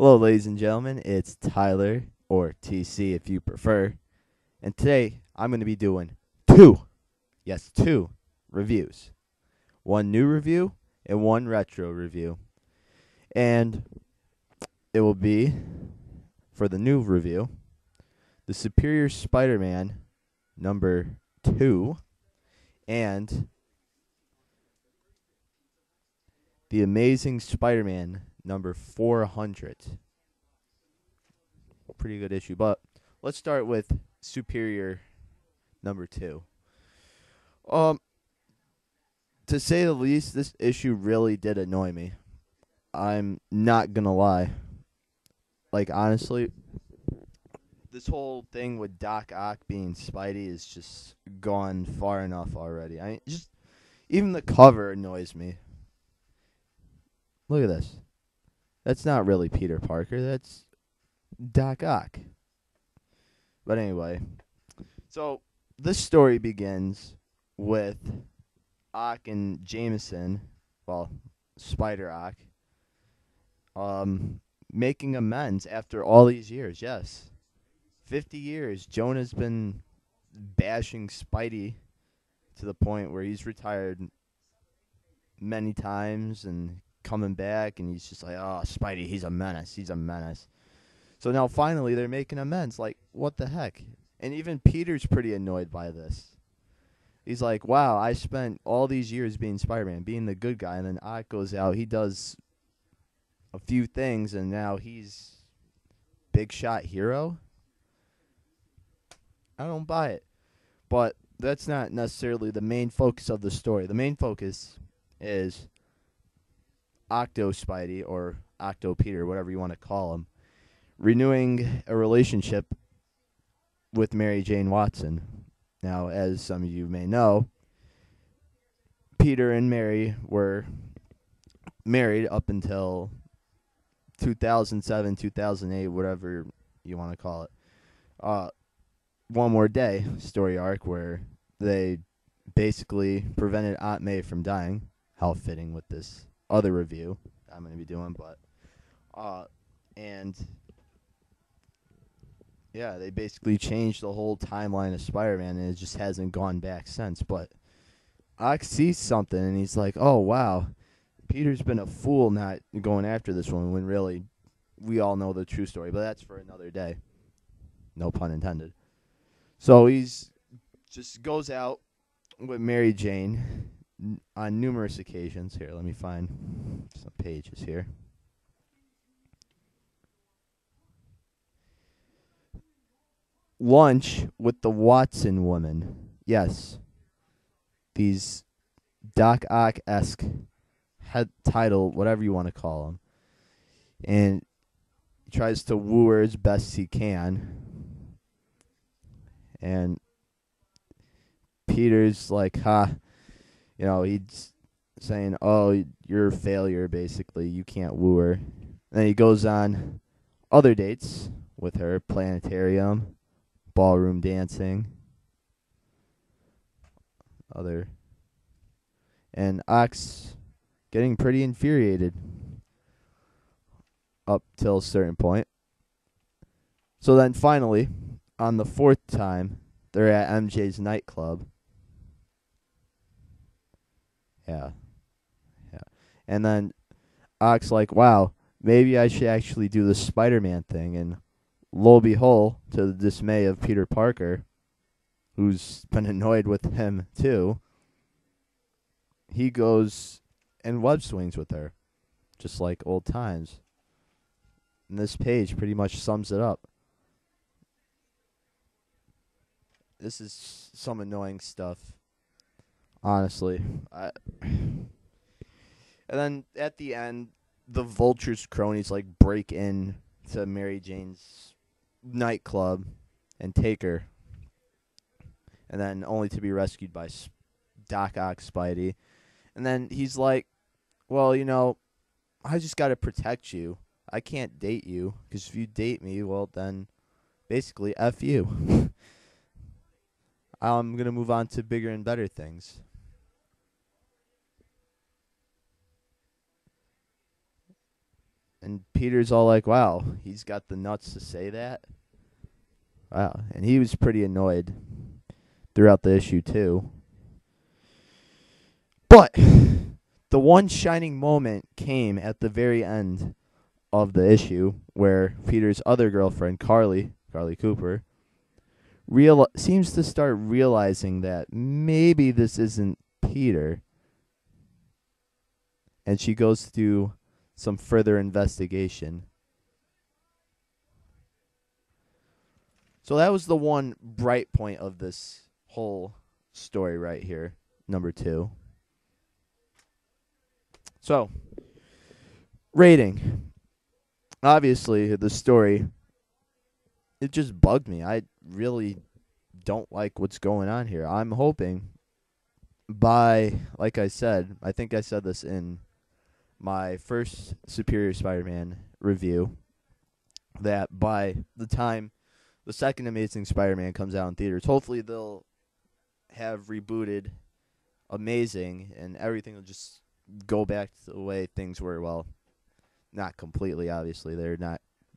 Hello, ladies and gentlemen. It's Tyler, or TC if you prefer. And today I'm going to be doing two reviews. One new review and one retro review. And it will be, for the new review, The Superior Spider-Man number 2 and The Amazing Spider-Man number 400. Pretty good issue, but let's start with Superior number 2. Um, to say the least, this issue really did annoy me. I'm not gonna lie. Like, honestly, this whole thing with Doc Ock being Spidey is just gone far enough already. Just even the cover annoys me. Look at this. That's not really Peter Parker. That's Doc Ock. But anyway, so this story begins with Ock and Jameson, well, Spider Ock, making amends after all these years. Yes, 50 years. Jonah's been bashing Spidey to the point where he's retired many times and coming back, and he's just like, oh, Spidey, he's a menace. He's a menace. So now finally they're making amends. Like, what the heck? And even Peter's pretty annoyed by this. He's like, wow, I spent all these years being Spider-Man, being the good guy, and then Ock goes out, he does a few things, and now he's big shot hero? I don't buy it. But that's not necessarily the main focus of the story. The main focus is Octo Spidey, or Octo Peter, whatever you want to call him, renewing a relationship with Mary Jane Watson. Now, as some of you may know, Peter and Mary were married up until 2007, 2008, whatever you want to call it. One More Day story arc where they basically prevented Aunt May from dying. How fitting with this other review I'm going to be doing, and yeah, they basically changed the whole timeline of Spider-Man, and it just hasn't gone back since. But Ock sees something, and he's like, oh, wow, Peter's been a fool not going after this woman, when really we all know the true story. But that's for another day. No pun intended. So he's just goes out with Mary Jane on numerous occasions. Here, let me find some pages here. Lunch with the Watson woman. Yes. These Doc Ock-esque head title, whatever you want to call them. And he tries to woo her as best he can. And Peter's like, he's saying, oh, you're a failure, basically. You can't woo her. And then he goes on other dates with her, planetarium, ballroom dancing, and Ock's getting pretty infuriated up till a certain point. So then finally, on the fourth time, they're at MJ's nightclub. Yeah. And then Ock's like, wow, maybe I should actually do the Spider-Man thing. And lo and behold, to the dismay of Peter Parker, who's been annoyed with him too, he goes and web swings with her, just like old times. And this page pretty much sums it up. This is some annoying stuff, honestly. And then at the end, the Vulture's cronies like break in to Mary Jane's nightclub and take her, and then only to be rescued by Doc Ock Spidey. And then he's like, well, I just got to protect you. I can't date you, because if you date me, well, then basically F you. I'm going to move on to bigger and better things. And Peter's all like, wow, he's got the nuts to say that. Wow. And he was pretty annoyed throughout the issue, too. But the one shining moment came at the very end of the issue where Peter's other girlfriend, Carly Cooper, seems to start realizing that maybe this isn't Peter. And she goes through some further investigation. So that was the one bright point of this whole story right here, number 2. So, rating. Obviously, the story, it just bugged me. I really don't like what's going on here. I'm hoping like I said, I think I said this in my first Superior Spider-Man review, that by the time the second Amazing Spider-Man comes out in theaters, hopefully they'll have rebooted Amazing and everything will just go back to the way things were. Well, not completely, obviously. They're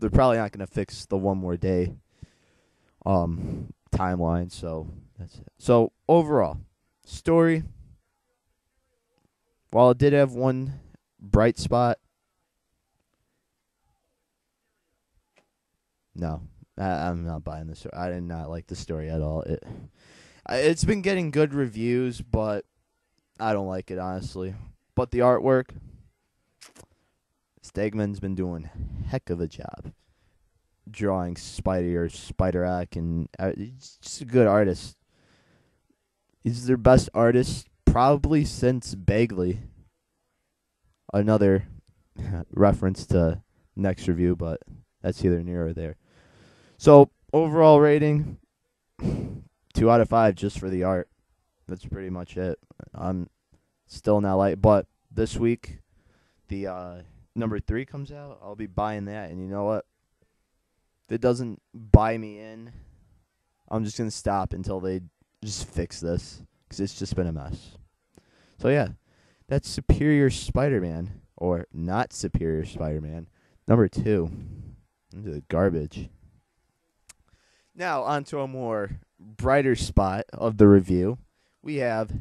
probably not going to fix the One More Day timeline, so that's it. So, overall, story, while it did have one bright spot, no, I'm not buying this story. I did not like the story at all. It's been getting good reviews, but I don't like it, honestly. But the artwork, Stegman's been doing a heck of a job drawing Spidey or Spider-Ack, and he's just a good artist. He's their best artist probably since Bagley. Another reference to next review, but that's either near or there. So, overall rating, 2 out of 5 just for the art. That's pretty much it. I'm still not like, but this week, the number 3 comes out. I'll be buying that, and you know what? If it doesn't buy me in, I'm just going to stop until they just fix this, because it's just been a mess. So, yeah, that's Superior Spider-Man, or not Superior Spider-Man, number 2. Into the garbage. Now, onto a more brighter spot of the review. We have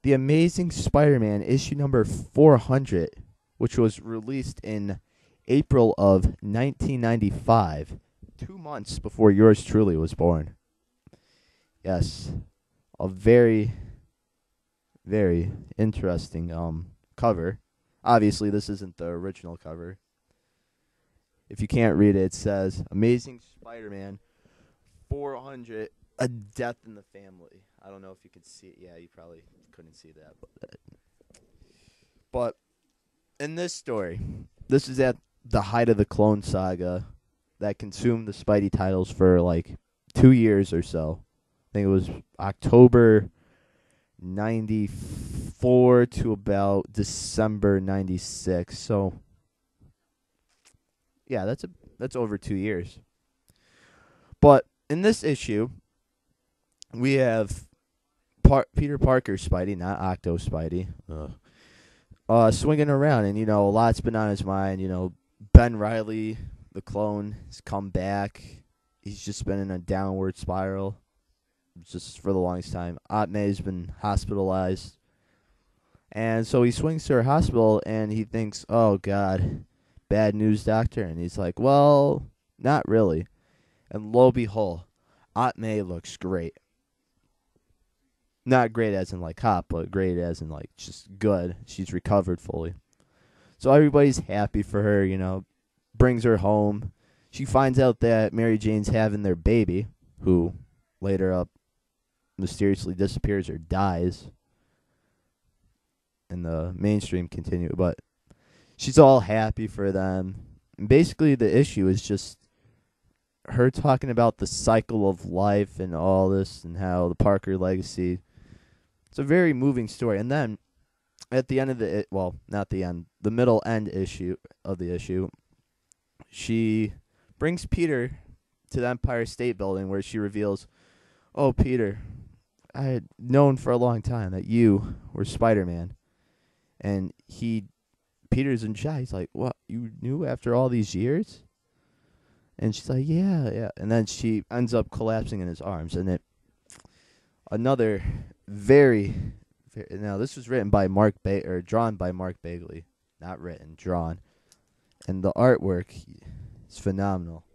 The Amazing Spider-Man issue number 400, which was released in April of 1995, 2 months before yours truly was born. Yes, a very, very interesting cover. Obviously, this isn't the original cover. If you can't read it, it says, Amazing Spider-Man 400, A Death in the Family. I don't know if you could see it. Yeah, you probably couldn't see that. But in this story, this is at the height of the Clone Saga that consumed the Spidey titles for like 2 years or so. I think it was October 94 to about December 96. So, yeah, that's over 2 years. But in this issue, we have Peter Parker Spidey, not Octo Spidey, swinging around, and, a lot's been on his mind. Ben Reilly, the clone, has come back. He's just been in a downward spiral just for the longest time. Aunt May's been hospitalized. And so he swings to her hospital, and he thinks, oh, God, bad news, doctor. And he's like, well, not really. And lo and behold, Aunt May looks great. Not great as in like hot, but great as in like just good. She's recovered fully. So everybody's happy for her, brings her home. She finds out that Mary Jane's having their baby, who later up mysteriously disappears or dies in the mainstream continue. But she's all happy for them. And basically the issue is just her talking about the cycle of life and all this and how the Parker legacy. It's a very moving story. And then at the end of not the end, the middle end issue of the issue, she brings Peter to the Empire State Building where she reveals, oh, Peter, I had known for a long time that you were Spider-Man. And Peter's in shock. He's like, "What? You knew after all these years?" And she's like, "Yeah, yeah." And then she ends up collapsing in his arms. And another very, now this was written by or drawn by Mark Bagley, not written, drawn, and the artwork is phenomenal.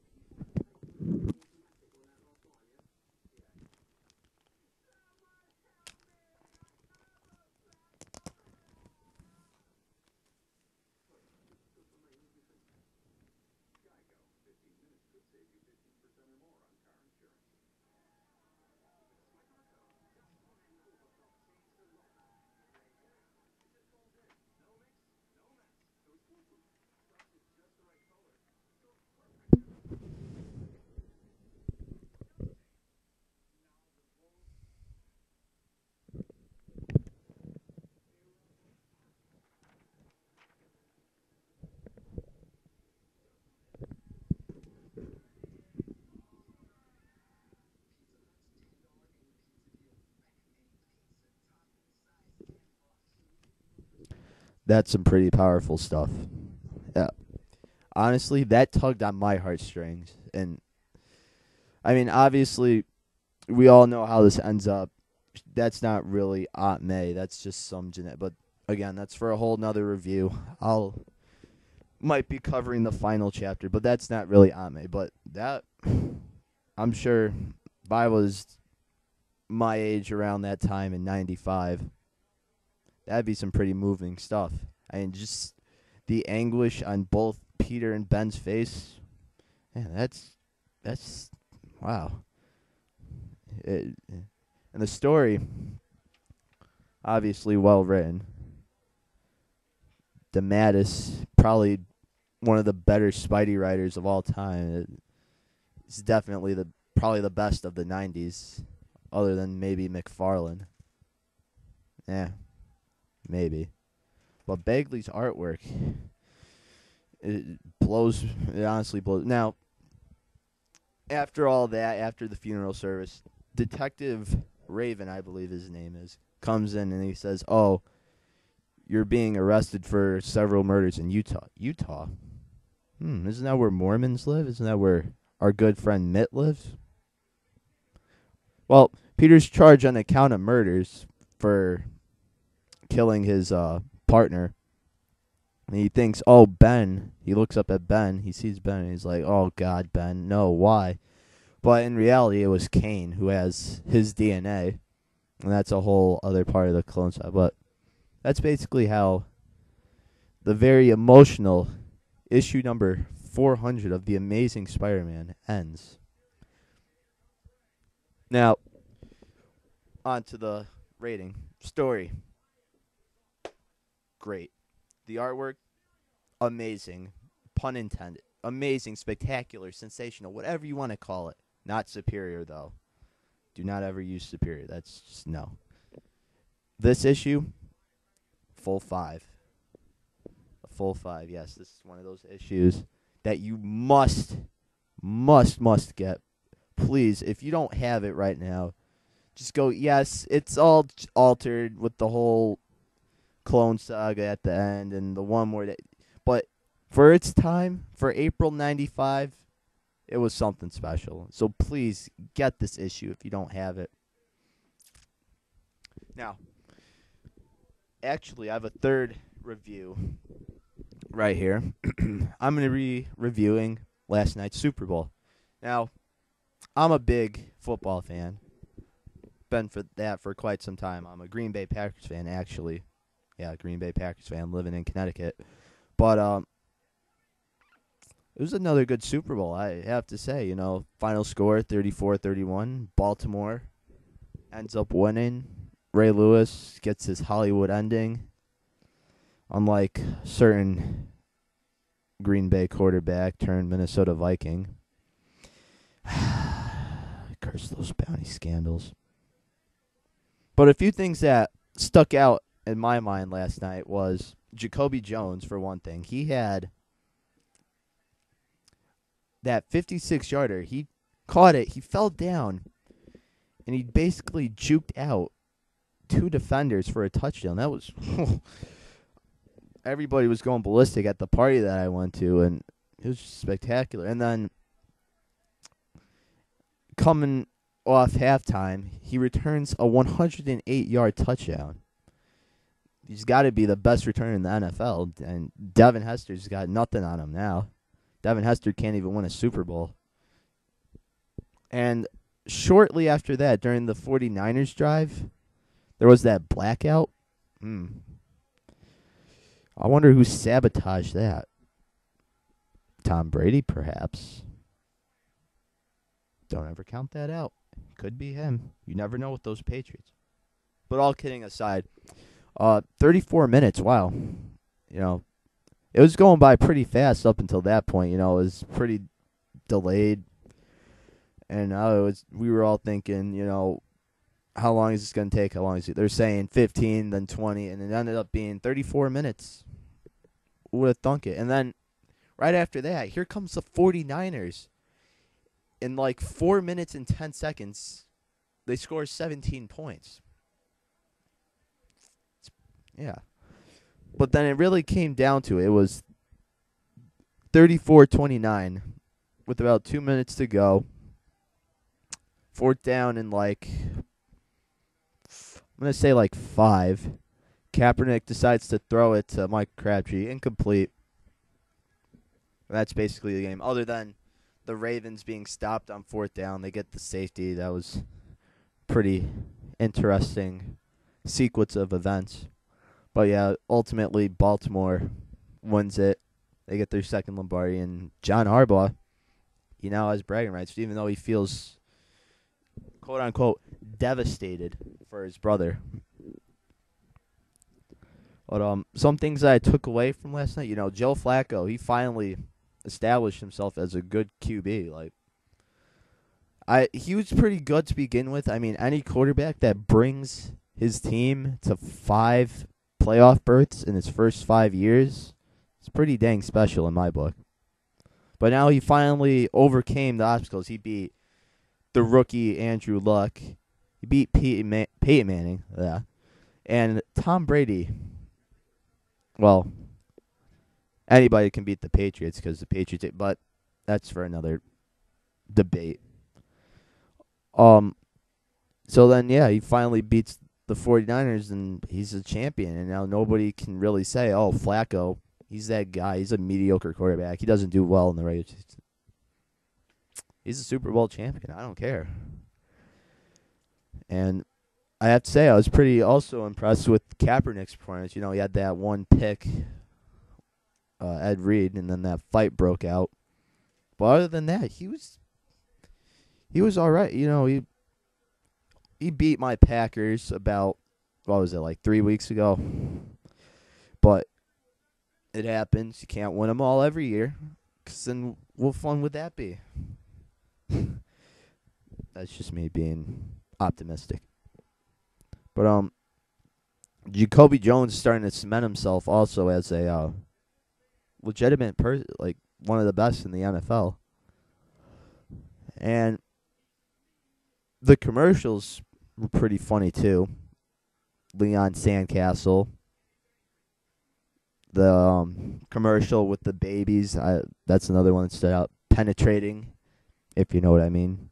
That's some pretty powerful stuff. Yeah. Honestly, that tugged on my heartstrings. And I mean, obviously, we all know how this ends up. That's not really Aunt May. That's just some genetic. But again, that's for a whole nother review. I'll might be covering the final chapter, but that's not really Aunt May. But that, I'm sure, if I was my age around that time in '95, that'd be some pretty moving stuff. I mean, just the anguish on both Peter and Ben's face. Man, that's wow. And the story, obviously well written. DeMatteis, probably one of the better Spidey writers of all time. It's definitely probably the best of the '90s, other than maybe McFarlane. Yeah, maybe. But Bagley's artwork, it blows. It honestly blows. Now, after all that, after the funeral service, Detective Raven, I believe his name is, comes in and he says, "Oh, you're being arrested for several murders in Utah." Utah? Isn't that where Mormons live? Isn't that where our good friend Mitt lives? Well, Peter's charged on account of murders for killing his partner. And he thinks, oh, Ben. He looks up at Ben. He sees Ben, and he's like, oh, God, Ben. No, why? But in reality, it was Cain who has his DNA. And that's a whole other part of the clone side. But that's basically how the very emotional issue number 400 of The Amazing Spider-Man ends. Now, on to the rating. Story. Great. The artwork, amazing. Pun intended. Amazing, spectacular, sensational, whatever you want to call it. Not superior, though. Do not ever use superior. That's just no. This issue, full 5. A full 5, yes. This is one of those issues that you must get. Please, if you don't have it right now, just go, yes, it's all altered with the whole Clone Saga at the end and the one more. But for its time, for April '95, it was something special. So please get this issue if you don't have it. Now, actually, I have a third review right here. I'm going to be reviewing last night's Super Bowl. Now, I'm a big football fan. Been for that for quite some time. I'm a Green Bay Packers fan, actually. Yeah, Green Bay Packers fan, living in Connecticut. But it was another good Super Bowl, I have to say. You know, final score 34-31. Baltimore ends up winning. Ray Lewis gets his Hollywood ending. Unlike certain Green Bay quarterback turned Minnesota Viking. Curse those bounty scandals. But a few things that stuck out in my mind last night was Jacoby Jones, for one thing. He had that 56-yarder. He caught it. He fell down, and he basically juked out 2 defenders for a touchdown. That was everybody was going ballistic at the party that I went to, and it was just spectacular. And then coming off halftime, he returns a 108-yard touchdown. He's got to be the best returner in the NFL, and Devin Hester's got nothing on him now. Devin Hester can't even win a Super Bowl. And shortly after that, during the 49ers drive, there was that blackout. I wonder who sabotaged that. Tom Brady, perhaps. Don't ever count that out. Could be him. You never know with those Patriots. But all kidding aside, 34 minutes, wow. It was going by pretty fast up until that point. It was pretty delayed. And we were all thinking, how long is this going to take? How long is it? They're saying 15, then 20, and it ended up being 34 minutes. Who would have thunk it? And then right after that, here comes the 49ers. In like 4 minutes and 10 seconds, they score 17 points. Yeah. But then it really came down to it. It was 34-29 with about 2 minutes to go. Fourth down and I'm going to say 5. Kaepernick decides to throw it to Mike Crabtree. Incomplete. That's basically the game. Other than the Ravens being stopped on fourth down, they get the safety. That was pretty interesting sequence of events. But yeah, ultimately Baltimore wins it. They get their second Lombardi, and John Harbaugh, he now has bragging rights, even though he feels quote unquote devastated for his brother. But some things that I took away from last night, Joe Flacco, he finally established himself as a good QB. He was pretty good to begin with. I mean, any quarterback that brings his team to 5 playoff berths in his first 5 years, it's pretty dang special in my book. But now he finally overcame the obstacles. He beat the rookie Andrew Luck. He beat Peyton Manning. Yeah. And Tom Brady. Well, anybody can beat the Patriots because the Patriots, but that's for another debate. So then, yeah, he finally beats the 49ers, and he's a champion. And now nobody can really say, oh, Flacco, he's that guy. He's a mediocre quarterback. He doesn't do well in the regular season. He's a Super Bowl champion. I don't care. And I have to say, I was pretty also impressed with Kaepernick's performance. He had that one pick, Ed Reed, and then that fight broke out. But other than that, he was all right. He beat my Packers about, 3 weeks ago. But it happens. You can't win them all every year. Because then what fun would that be? That's just me being optimistic. But Jacoby Jones is starting to cement himself also as a legitimate person, one of the best in the NFL. And the commercials were pretty funny too. Leon Sandcastle. The commercial with the babies, that's another one that stood out. Penetrating, if you know what I mean.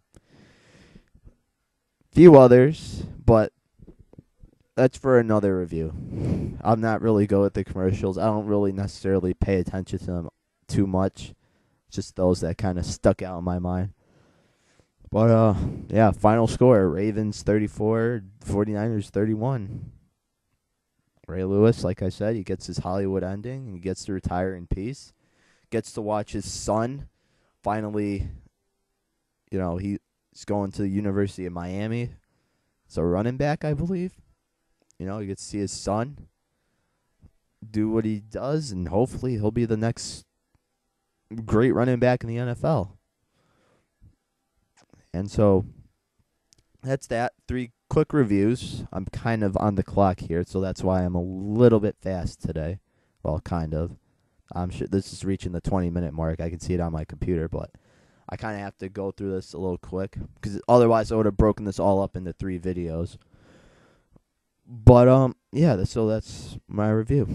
Few others, but that's for another review. I'm not really good at the commercials. I don't really necessarily pay attention to them too much. Just those that kind of stuck out in my mind. But, yeah, final score. Ravens 34, 49ers 31. Ray Lewis, like I said, he gets his Hollywood ending. He gets to retire in peace. Gets to watch his son finally, he's going to the University of Miami. It's a running back, I believe. He gets to see his son do what he does, and hopefully he'll be the next great running back in the NFL. And so that's that. 3 quick reviews. I'm kind of on the clock here, so that's why I'm a little bit fast today. Well, kind of. I'm sure this is reaching the 20-minute mark. I can see it on my computer, but I kind of have to go through this a little quick because otherwise I would have broken this all up into 3 videos. But, yeah, so that's my review.